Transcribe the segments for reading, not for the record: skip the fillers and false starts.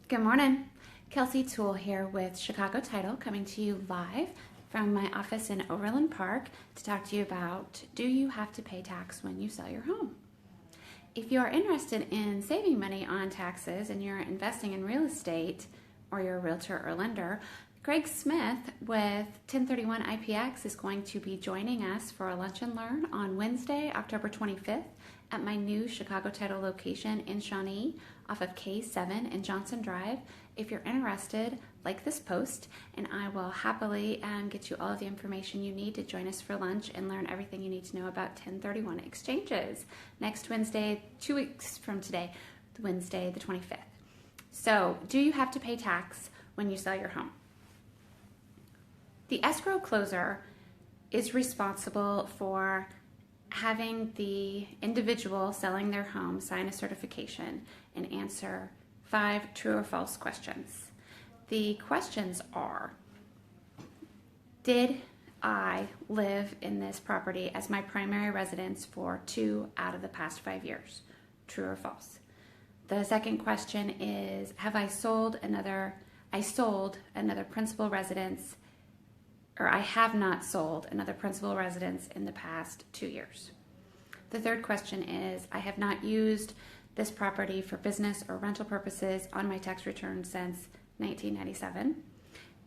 Good morning. Kelsie Toole here with Chicago Title, coming to you live from my office in Overland Park to talk to you about, do you have to pay tax when you sell your home? If you are interested in saving money on taxes and you're investing in real estate, or you're a realtor or lender, Greg Smith with 1031 IPX is going to be joining us for a lunch and learn on Wednesday, October 25th at my new Chicago Title location in Shawnee off of K7 and Johnson Drive. If you're interested, like this post, and I will happily get you all of the information you need to join us for lunch and learn everything you need to know about 1031 exchanges next Wednesday, 2 weeks from today, Wednesday the 25th. So, do you have to pay tax when you sell your home? The escrow closer is responsible for having the individual selling their home sign a certification and answer 5 true or false questions. The questions are, did I live in this property as my primary residence for 2 out of the past 5 years? True or false? The second question is, have I sold another principal residence, or I have not sold another principal residence in the past 2 years. The third question is, I have not used this property for business or rental purposes on my tax return since 1997,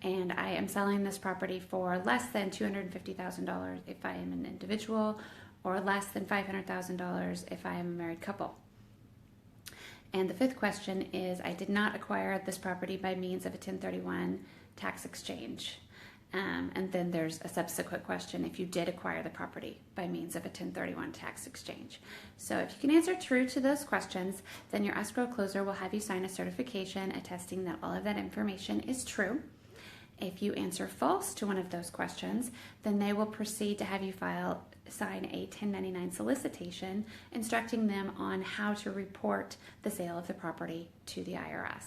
and I am selling this property for less than $250,000 if I am an individual, or less than $500,000 if I am a married couple. And the fifth question is, I did not acquire this property by means of a 1031 tax exchange. And then there's a subsequent question, if you did acquire the property by means of a 1031 tax exchange. So if you can answer true to those questions, then your escrow closer will have you sign a certification attesting that all of that information is true. If you answer false to one of those questions, then they will proceed to have you sign a 1099 solicitation instructing them on how to report the sale of the property to the IRS.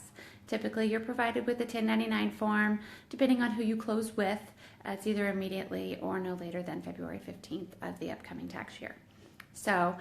Typically, you're provided with a 1099 form, depending on who you close with. It's either immediately or no later than February 15th of the upcoming tax year. So,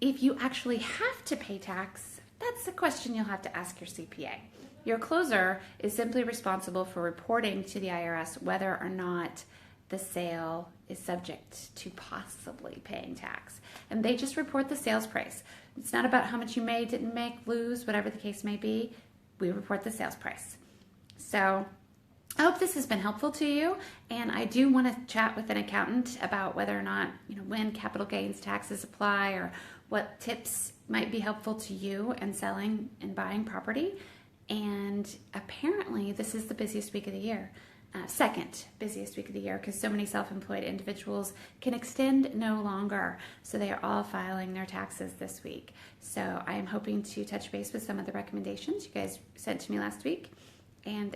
if you actually have to pay tax, that's a question you'll have to ask your CPA. Your closer is simply responsible for reporting to the IRS whether or not the sale is subject to possibly paying tax. And they just report the sales price. It's not about how much you made, didn't make, lose, whatever the case may be. We report the sales price. So I hope this has been helpful to you, and I do want to chat with an accountant about whether or not, when capital gains taxes apply, or what tips might be helpful to you in selling and buying property. And apparently this is the busiest week of the year. Second busiest week of the year, because so many self-employed individuals can extend no longer. So they are all filing their taxes this week. So I am hoping to touch base with some of the recommendations you guys sent to me last week and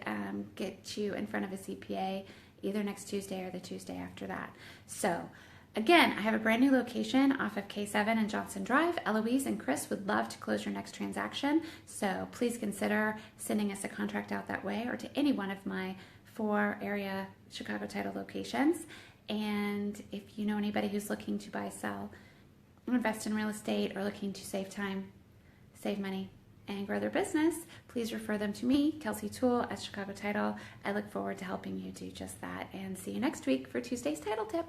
get you in front of a CPA either next Tuesday or the Tuesday after that. So again, I have a brand new location off of K7 and Johnson Drive. Eloise and Chris would love to close your next transaction. So please consider sending us a contract out that way, or to any one of my 4 area Chicago Title locations. And if you know anybody who's looking to buy, sell, invest in real estate, or looking to save time, save money, and grow their business, please refer them to me, Kelsie Toole at Chicago Title. I look forward to helping you do just that, and see you next week for Tuesday's Title Tip.